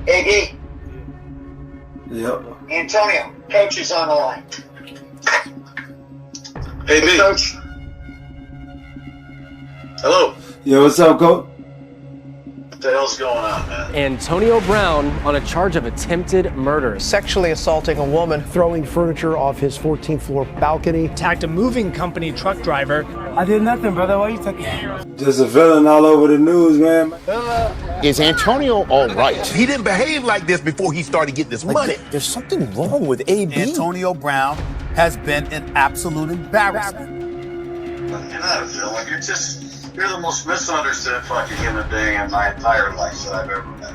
AD, Yep. Antonio, coach is on the line. Hey, B. Coach. Hello. Yo, what's up, coach? What the hell's going on, man? Antonio Brown on a charge of attempted murder. Sexually assaulting a woman. Throwing furniture off his 14th floor balcony. Attacked a moving company truck driver. I did nothing, brother. Why are you talking? Just a villain all over the news, man. Is Antonio all right? He didn't behave like this before he started getting this money. There's something wrong with AB. Antonio Brown has been an absolute embarrassment. You're not a villain. You're the most misunderstood fucking human being in my entire life that I've ever met.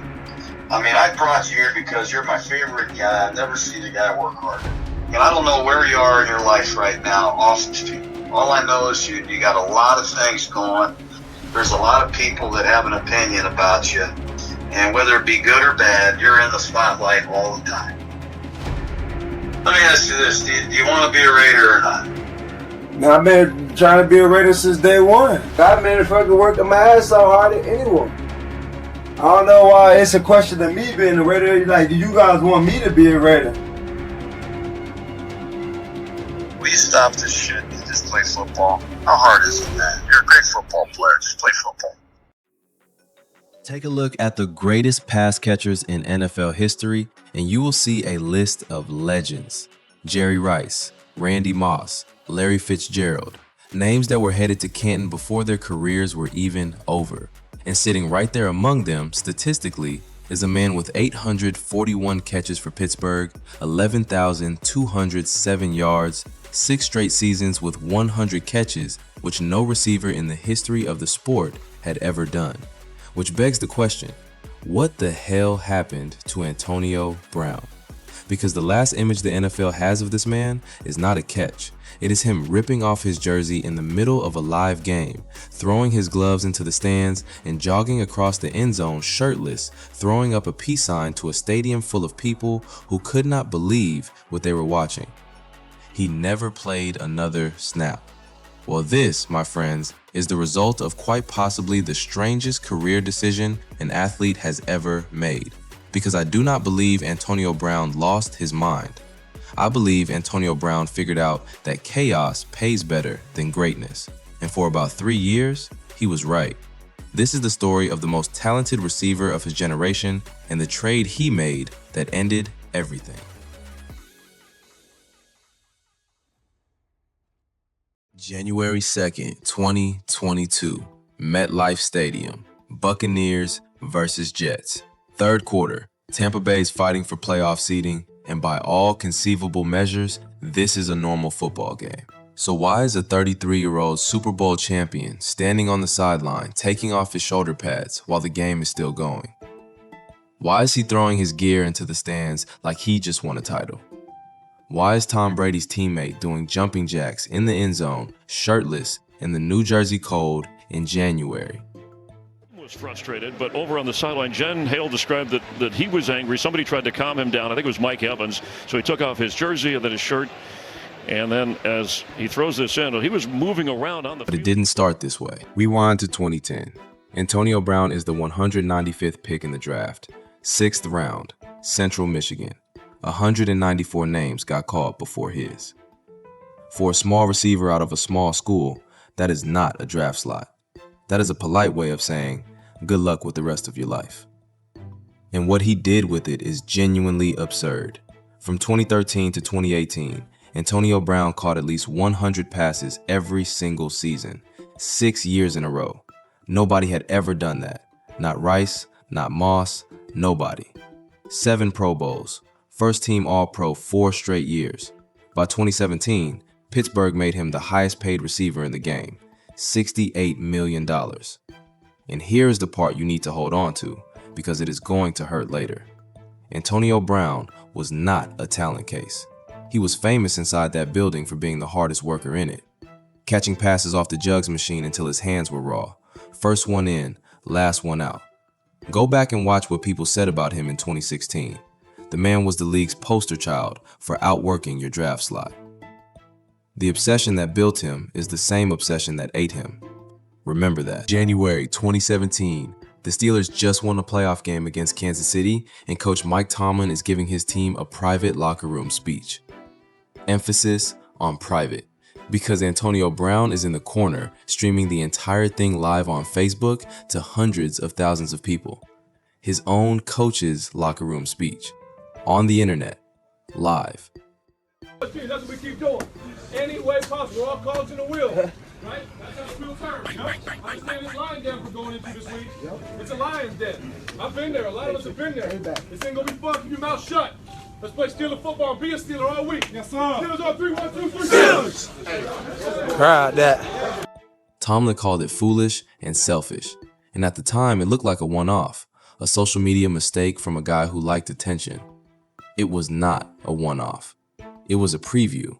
I mean, I brought you here because you're my favorite guy. I've never seen a guy work harder. And I don't know where you are in your life right now off the street. All I know is you got a lot of things going. There's a lot of people that have an opinion about you. And whether it be good or bad, you're in the spotlight all the time. Let me ask you this. Do you want to be a Raider or not? Now, I've been trying to be a Raider since day one. I've been fucking working my ass off harder than anyone. I don't know why it's a question of me being a Raider. Like, do you guys want me to be a Raider? Will you stop this shit and just play football? How hard is it, man? You're a great football player. Just play football. Take a look at the greatest pass catchers in NFL history, and you will see a list of legends. Jerry Rice, Randy Moss, Larry Fitzgerald, names that were headed to Canton before their careers were even over. And sitting right there among them, statistically, is a man with 841 catches for Pittsburgh, 11,207 yards, 6 straight seasons with 100 catches, which no receiver in the history of the sport had ever done. Which begs the question, what the hell happened to Antonio Brown? Because the last image the NFL has of this man is not a catch. It is him ripping off his jersey in the middle of a live game, throwing his gloves into the stands, and jogging across the end zone shirtless, throwing up a peace sign to a stadium full of people who could not believe what they were watching. He never played another snap. Well, this, my friends, is the result of quite possibly the strangest career decision an athlete has ever made. Because I do not believe Antonio Brown lost his mind. I believe Antonio Brown figured out that chaos pays better than greatness. And for about 3 years, he was right. This is the story of the most talented receiver of his generation and the trade he made that ended everything. January 2nd, 2022, MetLife Stadium, Buccaneers versus Jets. Third quarter, Tampa Bay's fighting for playoff seeding, and by all conceivable measures, this is a normal football game. So why is a 33-year-old Super Bowl champion standing on the sideline taking off his shoulder pads while the game is still going? Why is he throwing his gear into the stands like he just won a title? Why is Tom Brady's teammate doing jumping jacks in the end zone, shirtless, in the New Jersey cold in January? Was frustrated, but over on the sideline, Jen Hale described that he was angry. Somebody tried to calm him down. I think it was Mike Evans. So he took off his jersey and then his shirt. And then as he throws this in, he was moving around on the field. But it didn't start this way. Rewind to 2010. Antonio Brown is the 195th pick in the draft. 6th round, Central Michigan. 194 names got called before his. For a small receiver out of a small school, that is not a draft slot. That is a polite way of saying, good luck with the rest of your life. And what he did with it is genuinely absurd. From 2013 to 2018, Antonio Brown caught at least 100 passes every single season, 6 years in a row. Nobody had ever done that. Not Rice, not Moss, nobody. 7 Pro Bowls, first team All-Pro 4 straight years. By 2017, Pittsburgh made him the highest paid receiver in the game, $68 million. And here's the part you need to hold on to, because it is going to hurt later. Antonio Brown was not a talent case. He was famous inside that building for being the hardest worker in it, catching passes off the jugs machine until his hands were raw. First one in, last one out. Go back and watch what people said about him in 2016. The man was the league's poster child for outworking your draft slot. The obsession that built him is the same obsession that ate him. Remember that. January 2017, The Steelers just won a playoff game against Kansas City, and Coach Mike Tomlin is giving his team a private locker room speech. Emphasis on private, because Antonio Brown is in the corner, streaming the entire thing live on Facebook to hundreds of thousands of people. His own coach's locker room speech. On the internet. Live. That's what we keep doing. Any way possible. We're all calls in the wheel. Right? That's how the wheel turns. I understand this lion den we're going into this week. It's a lion's den. I've been there. A lot of us have been there. This ain't gonna be fun. Keep your mouth shut. Let's play Steeler football and be a Steeler all week. Yes, sir. Steelers on 3, 1, 2, 3. Steelers! Right, that. Tomlin called it foolish and selfish. And at the time, it looked like a one-off. A social media mistake from a guy who liked attention. It was not a one-off. It was a preview.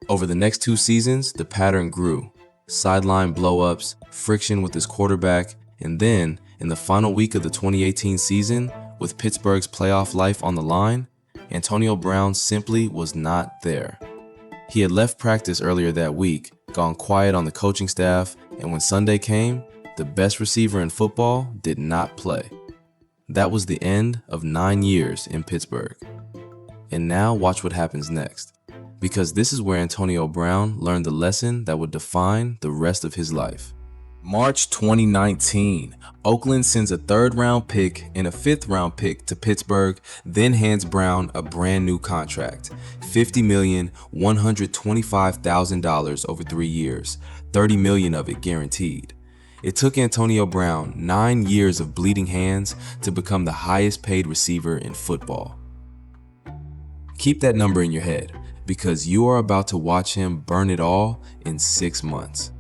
Over the next 2 seasons, the pattern grew. Sideline blow-ups, friction with his quarterback, and then, in the final week of the 2018 season, with Pittsburgh's playoff life on the line, Antonio Brown simply was not there. He had left practice earlier that week, gone quiet on the coaching staff, and when Sunday came, the best receiver in football did not play. That was the end of 9 years in Pittsburgh. And now watch what happens next. Because this is where Antonio Brown learned the lesson that would define the rest of his life. March 2019, Oakland sends a 3rd-round pick and a 5th-round pick to Pittsburgh, then hands Brown a brand new contract, $50,125,000 over 3 years, $30 million of it guaranteed. It took Antonio Brown 9 years of bleeding hands to become the highest paid receiver in football. Keep that number in your head, because you are about to watch him burn it all in 6 months.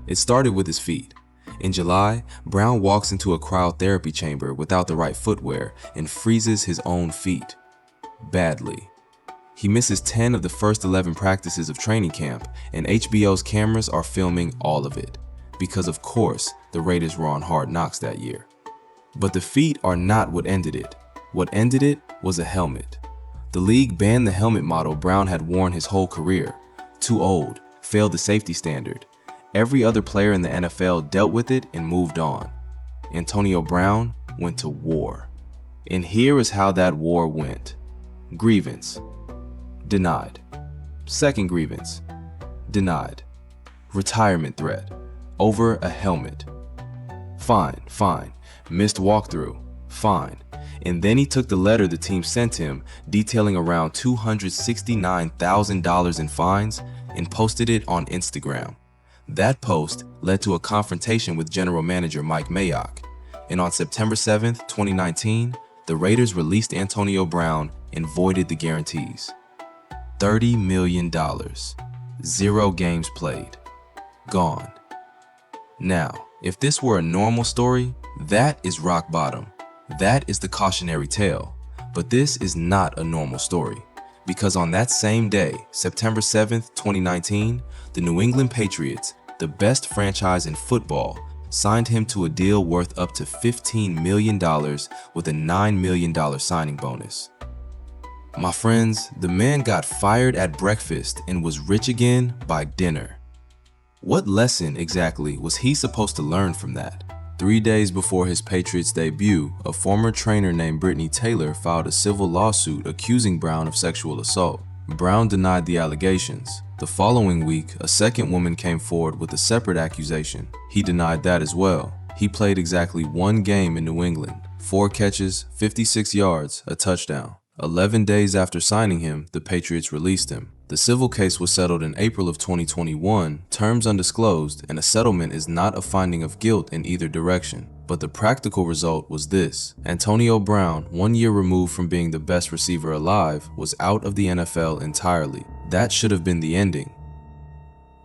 It started with his feet. In July, Brown walks into a cryotherapy chamber without the right footwear and freezes his own feet. Badly. He misses 10 of the first 11 practices of training camp, and HBO's cameras are filming all of it. Because of course, the Raiders were on Hard Knocks that year. But the feet are not what ended it. What ended it was a helmet. The league banned the helmet model Brown had worn his whole career. Too old, failed the safety standard. Every other player in the NFL dealt with it and moved on. Antonio Brown went to war. And here is how that war went. Grievance. Denied. Second grievance. Denied. Retirement threat. Over a helmet. Fine. Missed walkthrough. Fine. And then he took the letter the team sent him, detailing around $269,000 in fines, and posted it on Instagram. That post led to a confrontation with general manager Mike Mayock. And on September 7th, 2019, the Raiders released Antonio Brown and voided the guarantees. $30 million. 0 games played. Gone. Now, if this were a normal story, that is rock bottom. That is the cautionary tale. But this is not a normal story. Because on that same day, September 7th, 2019, the New England Patriots, the best franchise in football, signed him to a deal worth up to $15 million with a $9 million signing bonus. My friends, the man got fired at breakfast and was rich again by dinner. What lesson exactly was he supposed to learn from that? 3 days before his Patriots debut, a former trainer named Brittany Taylor filed a civil lawsuit accusing Brown of sexual assault. Brown denied the allegations. The following week, a second woman came forward with a separate accusation. He denied that as well. He played exactly 1 game in New England, 4 catches, 56 yards, a touchdown. 11 days after signing him, the Patriots released him. The civil case was settled in April of 2021, terms undisclosed, and a settlement is not a finding of guilt in either direction. But the practical result was this. Antonio Brown, 1 year removed from being the best receiver alive, was out of the NFL entirely. That should have been the ending.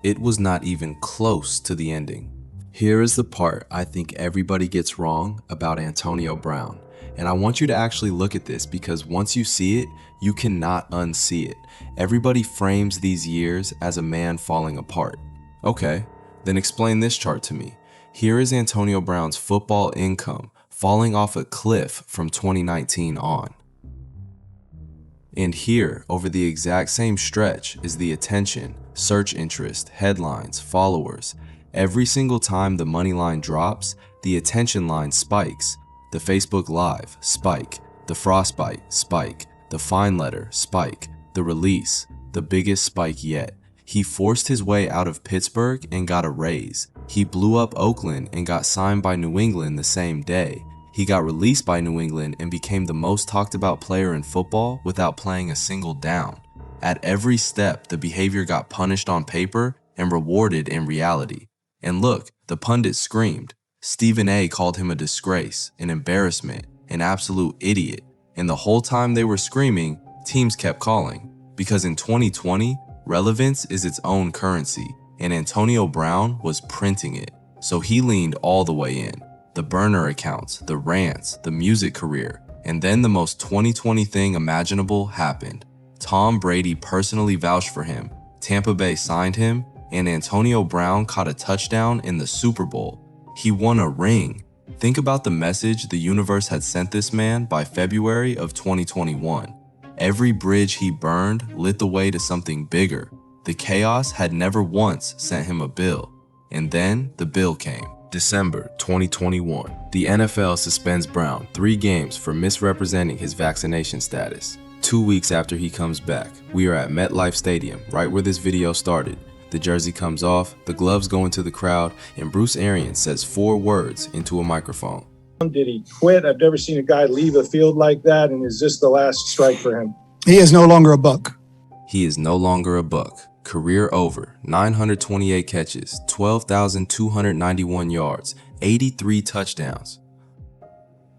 It was not even close to the ending. Here is the part I think everybody gets wrong about Antonio Brown. And I want you to actually look at this, because once you see it, you cannot unsee it. Everybody frames these years as a man falling apart. Okay, then explain this chart to me. Here is Antonio Brown's football income falling off a cliff from 2019 on. And here, over the exact same stretch, is the attention, search interest, headlines, followers. Every single time the money line drops, The attention line spikes. The Facebook Live, spike. The frostbite, spike. The fine letter, spike. The release, the biggest spike yet. He forced his way out of Pittsburgh and got a raise. He blew up Oakland and got signed by New England the same day. He got released by New England and became the most talked about player in football without playing a single down. At every step, the behavior got punished on paper and rewarded in reality. And look, the pundits screamed. Stephen A. called him a disgrace, an embarrassment, an absolute idiot. And the whole time they were screaming, teams kept calling. Because in 2020, relevance is its own currency, and Antonio Brown was printing it. So he leaned all the way in. The burner accounts, the rants, the music career. And then the most 2020 thing imaginable happened. Tom Brady personally vouched for him, Tampa Bay signed him, and Antonio Brown caught a touchdown in the Super Bowl. He won a ring. Think about the message the universe had sent this man by February of 2021. Every bridge he burned lit the way to something bigger. The chaos had never once sent him a bill. And then the bill came. December 2021. The NFL suspends Brown 3 games for misrepresenting his vaccination status. 2 weeks after he comes back, we are at MetLife Stadium, right where this video started. The jersey comes off, the gloves go into the crowd, and Bruce Arians says 4 words into a microphone. Did he quit? I've never seen a guy leave a field like that, and is this the last strike for him? He is no longer a Buck. He is no longer a Buck. Career over, 928 catches, 12,291 yards, 83 touchdowns.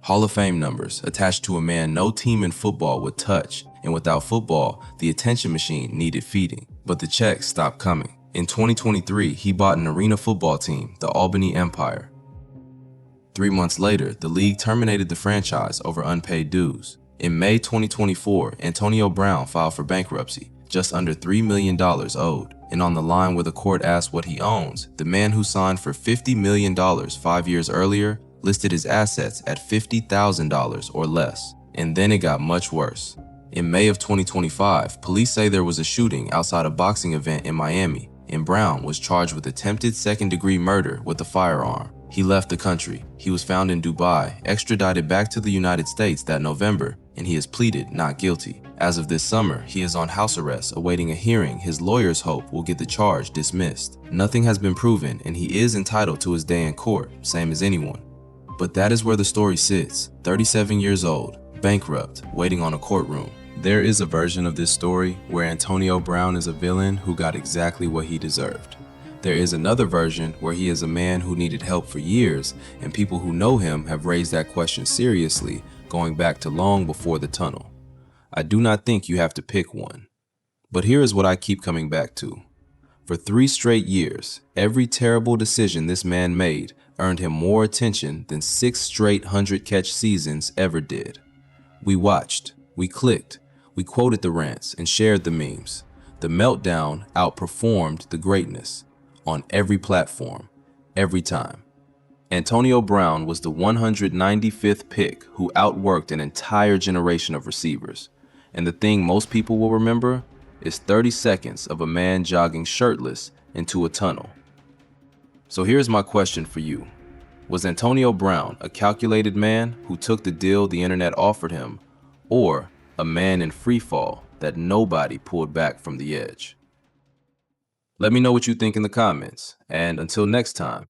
Hall of Fame numbers attached to a man no team in football would touch, and without football, the attention machine needed feeding. But the checks stopped coming. In 2023, he bought an arena football team, the Albany Empire. 3 months later, the league terminated the franchise over unpaid dues. In May 2024, Antonio Brown filed for bankruptcy, just under $3 million owed. And on the line where the court asked what he owns, the man who signed for $50 million 5 years earlier listed his assets at $50,000 or less. And then it got much worse. In May of 2025, police say there was a shooting outside a boxing event in Miami, and Brown was charged with attempted second-degree murder with a firearm. He left the country. He was found in Dubai, extradited back to the United States that November, and he has pleaded not guilty. As of this summer, he is on house arrest awaiting a hearing his lawyers hope will get the charge dismissed. Nothing has been proven, and he is entitled to his day in court, same as anyone. But that is where the story sits, 37 years old, bankrupt, waiting on a courtroom. There is a version of this story where Antonio Brown is a villain who got exactly what he deserved. There is another version where he is a man who needed help for years, and people who know him have raised that question seriously, going back to long before the tunnel. I do not think you have to pick one. But here is what I keep coming back to. For 3 straight years, every terrible decision this man made earned him more attention than 6 straight 100-catch seasons ever did. We watched, we clicked, we quoted the rants and shared the memes. The meltdown outperformed the greatness on every platform, every time. Antonio Brown was the 195th pick who outworked an entire generation of receivers. And the thing most people will remember is 30 seconds of a man jogging shirtless into a tunnel. So here's my question for you. Was Antonio Brown a calculated man who took the deal the internet offered him, or a man in free fall that nobody pulled back from the edge? Let me know what you think in the comments, and until next time,